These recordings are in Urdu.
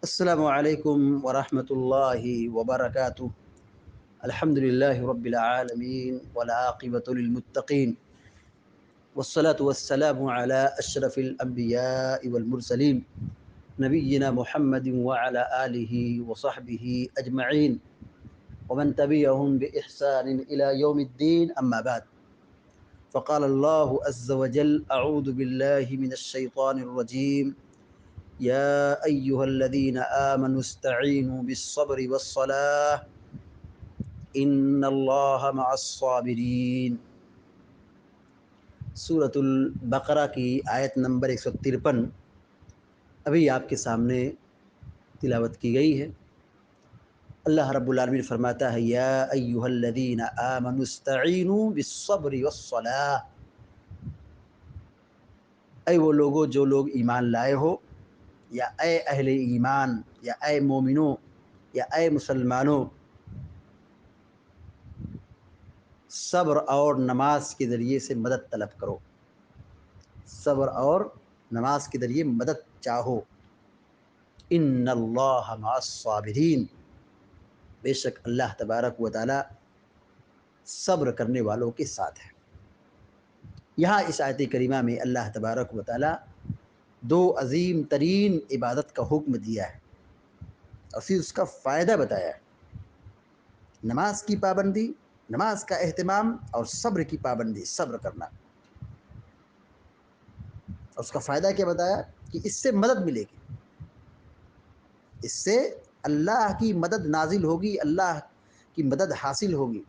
السلام عليكم ورحمة الله وبركاته. الحمد لله رب العالمين والعاقبة للمتقين، والصلاة والسلام على أشرف الأنبياء والمرسلين نبينا محمد وعلى آله وصحبه أجمعين ومن تبعهم بإحسان إلى يوم الدين. أما بعد، فقال الله عز وجل: أعوذ بالله من الشيطان الرجيم. يا أيها الذين آمنوا استعينوا بالصبر والصلاة إن اللہ مع الصابرین۔ سورۃ البقرہ کی آیت نمبر 153 ابھی آپ کے سامنے تلاوت کی گئی ہے۔ اللہ رب العالمین فرماتا ہے: یا ایھا الذین آمنوا استعینوا بالصبر والصلاۃ، اے وہ لوگو جو لوگ ایمان لائے ہو، یا اے اہل ایمان، یا اے مومنوں، یا اے مسلمانوں، صبر اور نماز کے ذریعے سے مدد طلب کرو، صبر اور نماز کے ذریعے مدد چاہو۔ ان اللہ مع الصابرین، بے شک اللہ تبارک و تعالی صبر کرنے والوں کے ساتھ ہے۔ یہاں اس آیت کریمہ میں اللہ تبارک و تعالی دو عظیم ترین عبادت کا حکم دیا ہے اور پھر اس کا فائدہ بتایا ہے۔ نماز کی پابندی، نماز کا اہتمام، اور صبر کی پابندی، صبر کرنا۔ اور اس کا فائدہ کیا بتایا؟ کہ اس سے مدد ملے گی، اس سے اللہ کی مدد نازل ہوگی، اللہ کی مدد حاصل ہوگی،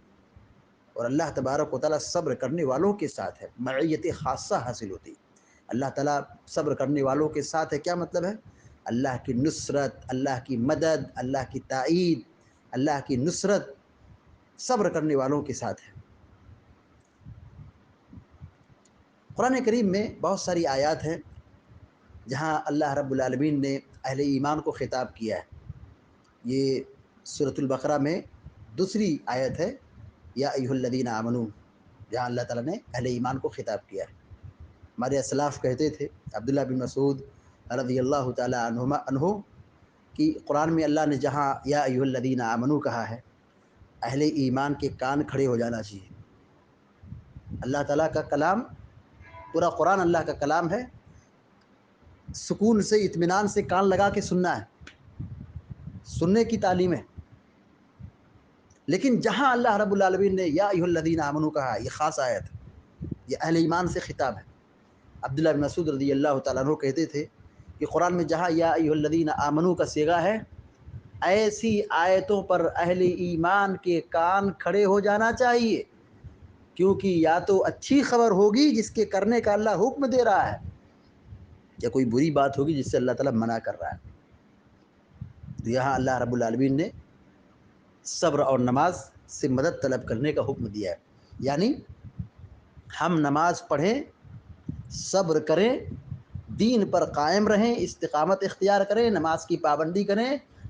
اور اللہ تبارک و تعالیٰ صبر کرنے والوں کے ساتھ ہے، معیت خاصہ حاصل ہوتی۔ اللہ تعالیٰ صبر کرنے والوں کے ساتھ ہے، کیا مطلب ہے؟ اللہ کی نصرت، اللہ کی مدد، اللہ کی تائید، اللہ کی نصرت صبر کرنے والوں کے ساتھ ہے۔ قرآن کریم میں بہت ساری آیات ہیں جہاں اللہ رب العالمین نے اہل ایمان کو خطاب کیا ہے۔ یہ سورۃ البقرہ میں دوسری آیت ہے، یا ایھا الذین آمنوا، جہاں اللہ تعالیٰ نے اہل ایمان کو خطاب کیا ہے۔ ہمارے اسلاف کہتے تھے، عبداللہ بن مسعود رضی اللہ تعالیٰ عنہ، کہ قرآن میں اللہ نے جہاں یا ایھا الذین آمنوا کہا ہے، اہل ایمان کے کان کھڑے ہو جانا چاہیے۔ اللہ تعالیٰ کا کلام، پورا قرآن اللہ کا کلام ہے، سکون سے، اطمینان سے کان لگا کے سننا ہے، سننے کی تعلیم ہے۔ لیکن جہاں اللہ رب العالمین نے یا ایھا الذین آمنوا کہا، یہ خاص آیت ہے، یہ اہل ایمان سے خطاب ہے۔ عبداللہ بن مسعود رضی اللہ تعالیٰ عنہ کہتے تھے کہ قرآن میں جہاں یا ایھا الذین آمنوا کا صیغہ ہے، ایسی آیتوں پر اہل ایمان کے کان کھڑے ہو جانا چاہیے، کیونکہ یا تو اچھی خبر ہوگی جس کے کرنے کا اللہ حکم دے رہا ہے، یا کوئی بری بات ہوگی جس سے اللہ تعالیٰ منع کر رہا ہے۔ تو یہاں اللہ رب العالمین نے صبر اور نماز سے مدد طلب کرنے کا حکم دیا ہے، یعنی ہم نماز پڑھیں، صبر کریں، دین پر قائم رہیں، استقامت اختیار کریں، نماز کی پابندی کریں،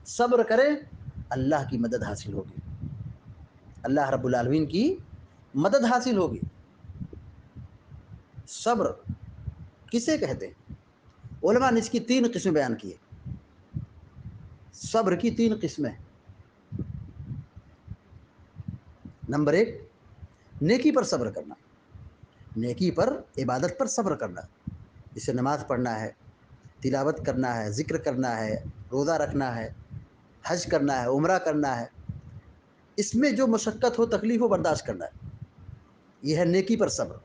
صبر کریں، اللہ کی مدد حاصل ہوگی، اللہ رب العالمین کی مدد حاصل ہوگی۔ صبر کسے کہتے ہیں؟ علماء نے اس کی 3 قسمیں بیان کی ہیں۔ صبر کی 3 قسمیں۔ نمبر 1، نیکی پر صبر کرنا، نیکی پر، عبادت پر صبر کرنا، جسے نماز پڑھنا ہے، تلاوت کرنا ہے، ذکر کرنا ہے، روزہ رکھنا ہے، حج کرنا ہے، عمرہ کرنا ہے، اس میں جو مشقت ہو، تکلیف ہو، برداشت کرنا ہے، یہ ہے نیکی پر صبر۔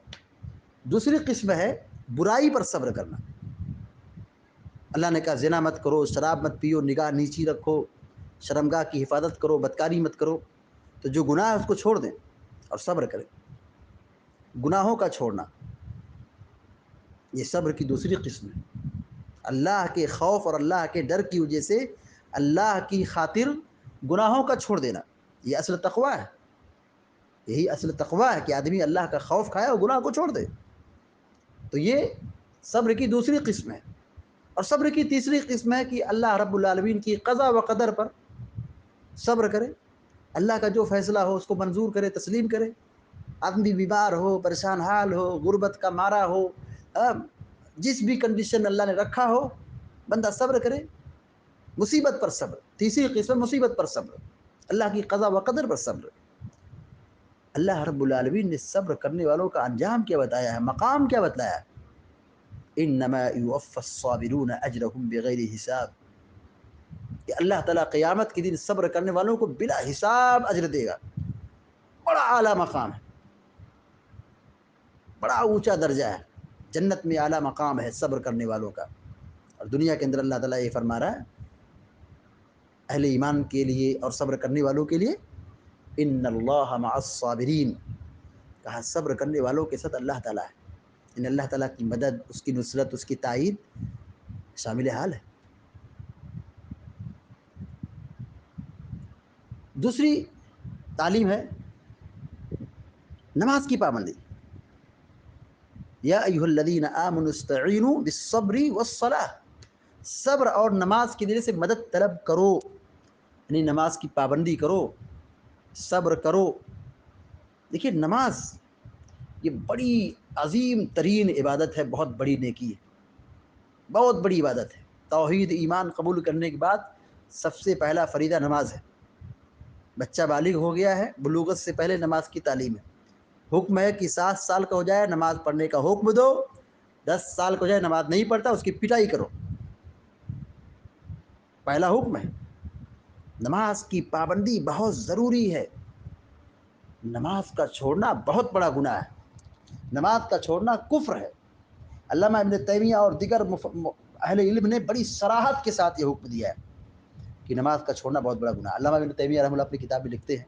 دوسری قسم ہے برائی پر صبر کرنا۔ اللہ نے کہا زنا مت کرو، شراب مت پیو، نگاہ نیچی رکھو، شرمگاہ کی حفاظت کرو، بدکاری مت کرو، تو جو گناہ ہے اس کو چھوڑ دیں اور صبر کریں، گناہوں کا چھوڑنا، یہ صبر کی دوسری قسم ہے۔ اللہ کے خوف اور اللہ کے ڈر کی وجہ سے اللہ کی خاطر گناہوں کا چھوڑ دینا، یہ اصل تقویٰ ہے، یہی اصل تقویٰ ہے کہ آدمی اللہ کا خوف کھائے اور گناہ کو چھوڑ دے۔ تو یہ صبر کی دوسری قسم ہے۔ اور صبر کی تیسری قسم ہے کہ اللہ رب العالمین کی قضا و قدر پر صبر کرے، اللہ کا جو فیصلہ ہو اس کو منظور کرے، تسلیم کرے۔ آدمی بیمار ہو، پریشان حال ہو، غربت کا مارا ہو، جس بھی کنڈیشن اللہ نے رکھا ہو، بندہ صبر کرے، مصیبت پر صبر، تیسری قسم مصیبت پر صبر، اللہ کی قضا و قدر پر صبر۔ اللہ رب العالمین نے صبر کرنے والوں کا انجام کیا بتایا ہے، مقام کیا بتلایا ہے؟ انما یوفی الصابرون اجرهم بغیر حساب، کہ اللہ تعالیٰ قیامت کے دن صبر کرنے والوں کو بلا حساب اجر دے گا۔ بڑا اعلیٰ مقام ہے، بڑا اونچا درجہ ہے، جنت میں اعلیٰ مقام ہے صبر کرنے والوں کا۔ اور دنیا کے اندر اللہ تعالیٰ یہ فرما رہا ہے اہل ایمان کے لیے اور صبر کرنے والوں کے لیے، ان اللہ مع الصابرین، کہا صبر کرنے والوں کے ساتھ اللہ تعالیٰ ہے، ان اللہ تعالیٰ کی مدد، اس کی نصرت، اس کی تائید شامل حال ہے۔ دوسری تعلیم ہے نماز کی پابندی۔ یا ایھا الذین آمنوا استعینوا بالصبر والصلاۃ، صبر اور نماز کے ذریعے سے مدد طلب کرو، یعنی نماز کی پابندی کرو، صبر کرو۔ دیکھیے نماز یہ بڑی عظیم ترین عبادت ہے، بہت بڑی نیکی ہے، بہت بڑی عبادت ہے۔ توحید ایمان قبول کرنے کے بعد سب سے پہلا فریضہ نماز ہے۔ بچہ بالغ ہو گیا ہے، بلوغت سے پہلے نماز کی تعلیم ہے۔ حکم ہے کہ 7 سال کا ہو جائے نماز پڑھنے کا حکم دو، 10 سال کا ہو جائے نماز نہیں پڑھتا اس کی پٹائی کرو، پہلا حکم ہے۔ نماز کی پابندی بہت ضروری ہے، نماز کا چھوڑنا بہت بڑا گناہ ہے، نماز کا چھوڑنا کفر ہے۔ علامہ ابن تیمیہ اور دیگر اہل علم نے بڑی صراحت کے ساتھ یہ حکم دیا ہے کہ نماز کا چھوڑنا بہت بڑا گناہ ہے۔ علامہ ابن تیمیہ رحمہ اللہ اپنی کتاب میں لکھتے ہیں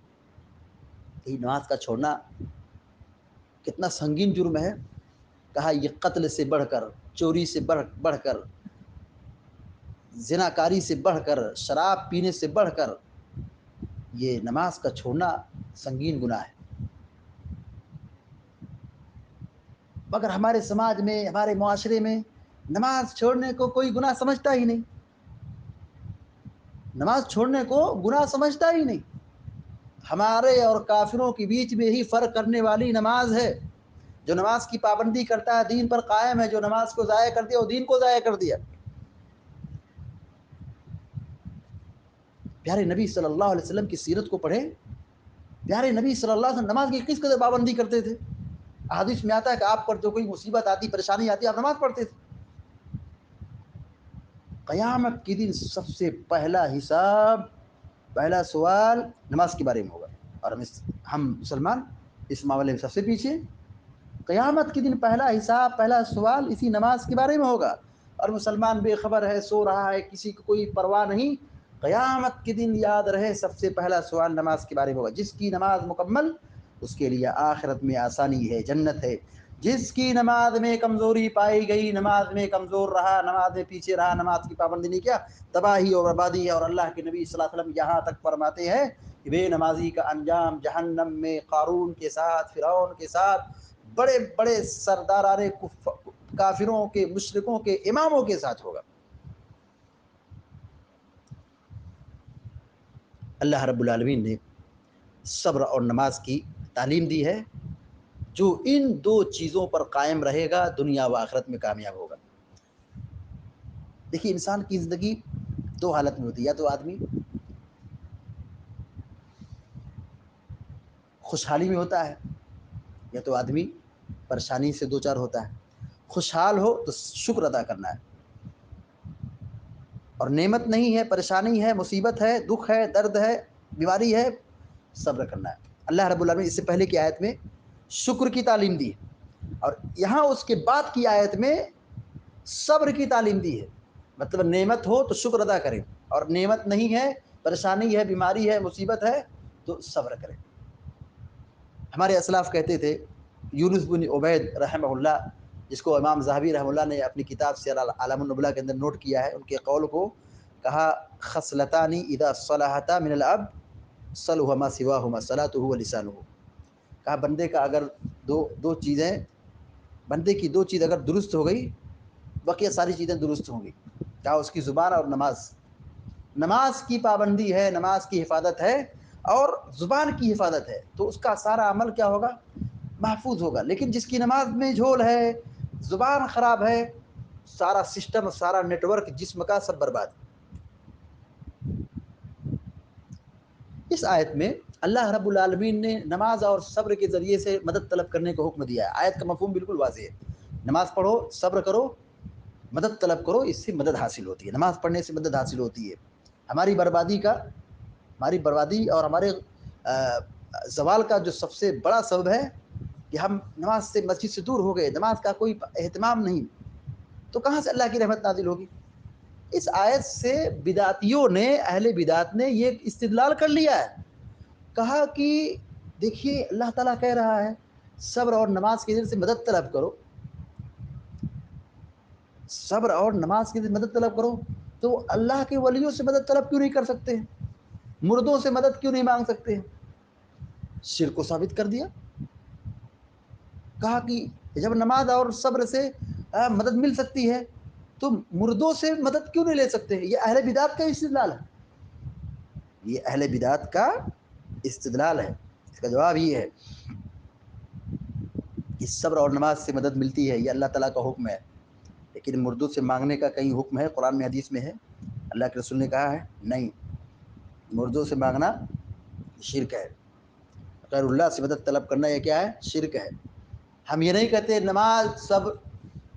کہ نماز کا چھوڑنا کتنا سنگین جرم ہے۔ کہا یہ قتل سے بڑھ کر، چوری سے بڑھ کر، زناکاری سے بڑھ کر، شراب پینے سے بڑھ کر یہ نماز کا چھوڑنا سنگین گناہ ہے۔ مگر ہمارے سماج میں، ہمارے معاشرے میں نماز چھوڑنے کو کوئی گناہ سمجھتا ہی نہیں، نماز چھوڑنے کو گناہ سمجھتا ہی نہیں۔ ہمارے اور کافروں کے بیچ میں ہی فرق کرنے والی نماز ہے۔ جو نماز کی پابندی کرتا ہے دین پر قائم ہے، جو نماز کو ضائع کر دیا وہ دین کو ضائع کر دیا۔ پیارے نبی صلی اللہ علیہ وسلم کی سیرت کو پڑھیں، پیارے نبی صلی اللہ علیہ وسلم نماز کی کس قدر پابندی کرتے تھے۔ احادیث میں آتا ہے کہ آپ پر جو کوئی مصیبت آتی، پریشانی آتی، آپ نماز پڑھتے تھے۔ قیامت کے دن سب سے پہلا حساب، پہلا سوال نماز کے بارے میں ہوگا، اور ہم مسلمان اس معاملے میں سب سے پیچھے۔ قیامت کے دن پہلا حساب، پہلا سوال اسی نماز کے بارے میں ہوگا، اور مسلمان بے خبر ہے، سو رہا ہے، کسی کو کوئی پرواہ نہیں۔ قیامت کے دن یاد رہے سب سے پہلا سوال نماز کے بارے میں ہوگا۔ جس کی نماز مکمل، اس کے لیے آخرت میں آسانی ہے، جنت ہے۔ جس کی نماز میں کمزوری پائی گئی، نماز میں کمزور رہا، نماز میں پیچھے رہا، نماز کی پابندی نہیں کیا، تباہی اور بربادی ہے۔ اور اللہ کے نبی صلی اللہ علیہ وسلم یہاں تک فرماتے ہیں کہ بے نمازی کا انجام جہنم میں قارون کے ساتھ، فرعون کے ساتھ، بڑے بڑے سرداران کافروں کے، مشرکوں کے اماموں کے ساتھ ہوگا۔ اللہ رب العالمین نے صبر اور نماز کی تعلیم دی ہے، جو ان دو چیزوں پر قائم رہے گا دنیا و آخرت میں کامیاب ہوگا۔ دیکھیے انسان کی زندگی دو حالت میں ہوتی ہے، یا تو آدمی خوشحالی میں ہوتا ہے، یا تو آدمی پریشانی سے دوچار ہوتا ہے۔ خوشحال ہو تو شکر ادا کرنا ہے، اور نعمت نہیں ہے، پریشانی ہے، مصیبت ہے، دکھ ہے، درد ہے، بیماری ہے، صبر کرنا ہے۔ اللہ رب العالمین اس سے پہلے کی آیت میں شکر کی تعلیم دی ہے، اور یہاں اس کے بعد کی آیت میں صبر کی تعلیم دی ہے۔ مطلب نعمت ہو تو شکر ادا کریں، اور نعمت نہیں ہے، پریشانی ہے، بیماری ہے، مصیبت ہے، تو صبر کریں۔ ہمارے اسلاف کہتے تھے، یونس بن عبید رحمہ اللہ، جس کو امام ذہبی رحمہ اللہ نے اپنی کتاب سیر اعلام النبلاء کے اندر نوٹ کیا ہے، ان کے قول کو کہا، خصلتان اذا صلحتا من العبد صلح ما سواہما صلاته ولسانه۔ کہا بندے کا اگر دو چیزیں، بندے کی دو چیز اگر درست ہو گئی، بقیہ ساری چیزیں درست ہوں گی۔ کہا اس کی زبان اور نماز، نماز کی پابندی ہے، نماز کی حفاظت ہے، اور زبان کی حفاظت ہے، تو اس کا سارا عمل کیا ہوگا، محفوظ ہوگا۔ لیکن جس کی نماز میں جھول ہے، زبان خراب ہے، سارا سسٹم، سارا نیٹ ورک جسم کا سب برباد۔ اس آیت میں اللہ رب العالمین نے نماز اور صبر کے ذریعے سے مدد طلب کرنے کا حکم دیا ہے۔ آیت کا مفہوم بالکل واضح ہے، نماز پڑھو، صبر کرو، مدد طلب کرو، اس سے مدد حاصل ہوتی ہے، نماز پڑھنے سے مدد حاصل ہوتی ہے۔ ہماری بربادی اور ہمارے زوال کا جو سب سے بڑا سبب ہے کہ ہم نماز سے، مسجد سے دور ہو گئے، نماز کا کوئی اہتمام نہیں، تو کہاں سے اللہ کی رحمت نازل ہوگی؟ اس آیت سے بدعتیوں نے، اہل بدعت نے یہ استدلال کر لیا ہے، کہا کہ دیکھیے اللہ تعالیٰ کہہ رہا ہے صبر اور نماز کے ذریعے سے مدد طلب کرو، صبر اور نماز کے ذریعے مدد طلب کرو، تو اللہ کے ولیوں سے مدد طلب کیوں نہیں کر سکتے ہیں؟ مردوں سے مدد کیوں نہیں مانگ سکتے ہیں؟ شرک کو ثابت کر دیا، کہا کہ جب نماز اور صبر سے مدد مل سکتی ہے تو مردوں سے مدد کیوں نہیں لے سکتے؟ یہ اہل بدعت کا استدلال ہے، یہ اہل بدعت کا استدلال ہے۔ اس کا جواب یہ ہے کہ صبر اور نماز سے مدد ملتی ہے، یہ اللہ تعالیٰ کا حکم ہے، لیکن مردوں سے مانگنے کا کہیں حکم ہے؟ قرآن میں، حدیث میں ہے؟ اللہ کے رسول نے کہا ہے نہیں، مردوں سے مانگنا شرک ہے، غیر اللہ سے مدد طلب کرنا یہ کیا ہے؟ شرک ہے۔ ہم یہ نہیں کہتے نماز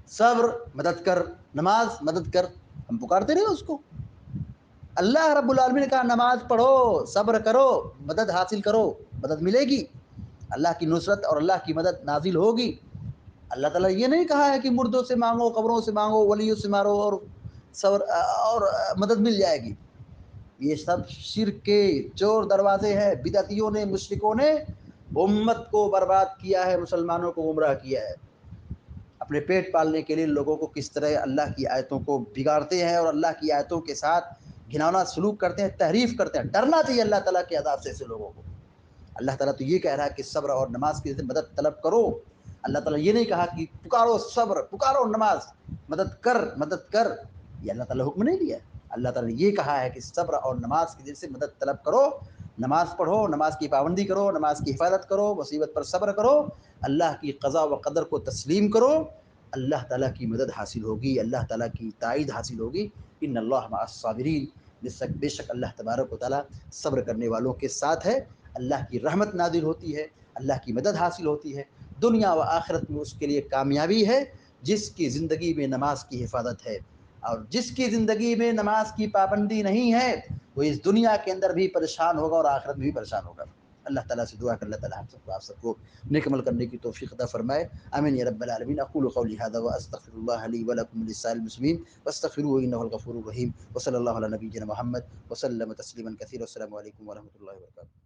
صبر مدد کر، نماز مدد کر، ہم پکارتے رہے اس کو۔ اللہ رب العالمین نے کہا نماز پڑھو، صبر کرو، مدد حاصل کرو، مدد ملے گی، اللہ کی نصرت اور اللہ کی مدد نازل ہوگی۔ اللہ تعالیٰ یہ نہیں کہا ہے کہ مردوں سے مانگو، قبروں سے مانگو، ولیوں سے مارو اور صبر اور مدد مل جائے گی۔ یہ سب شرک کے چور دروازے ہیں۔ بدعتیوں نے، مشرکوں نے امت کو برباد کیا ہے، مسلمانوں کو گمراہ کیا ہے۔ اپنے پیٹ پالنے کے لیے لوگوں کو کس طرح اللہ کی آیتوں کو بگاڑتے ہیں اور اللہ کی آیتوں کے ساتھ گھناؤنا سلوک کرتے ہیں، تحریف کرتے ہیں۔ ڈرنا چاہیے اللہ تعالیٰ کے عذاب سے ایسے لوگوں کو۔ اللہ تعالیٰ تو یہ کہہ رہا ہے کہ صبر اور نماز کی مدد طلب کرو۔ اللہ تعالیٰ یہ نہیں کہا کہ پکارو صبر، پکارو نماز، مدد کر، یہ اللہ تعالیٰ حکم نہیں دیا۔ اللہ تعالیٰ نے یہ کہا ہے کہ صبر اور نماز کی سے مدد طلب کرو، نماز پڑھو، نماز کی پابندی کرو، نماز کی حفاظت کرو، مصیبت پر صبر کرو، اللہ کی قضا و قدر کو تسلیم کرو، اللہ تعالیٰ کی مدد حاصل ہوگی، اللہ تعالیٰ کی تائید حاصل ہوگی۔ ان اللہ مع الصابرین، بے شک اللہ تبارک و تعالیٰ صبر کرنے والوں کے ساتھ ہے۔ اللہ کی رحمت نازل ہوتی ہے، اللہ کی مدد حاصل ہوتی ہے، دنیا و آخرت میں اس کے لیے کامیابی ہے جس کی زندگی میں نماز کی حفاظت ہے، اور جس کی زندگی میں نماز کی پابندی نہیں ہے وہ اس دنیا کے اندر بھی پریشان ہوگا اور آخرت میں بھی پریشان ہوگا۔ اللہ تعالیٰ سے دعا کر اللہ تعالیٰ آپ سب کو نیک عمل کرنے کی توفیق عطا فرمائے، آمین یا رب العالمین۔ اقول قولی ھذا واستغفر اللہ لی ولکم ولسائر المسلمین واستغفروہ انہ الغفور الرحیم، وصلی اللہ علی نبینا محمد وسلم تسلیما کثیرا۔ السلام علیکم ورحمۃ اللہ وبرکاتہ۔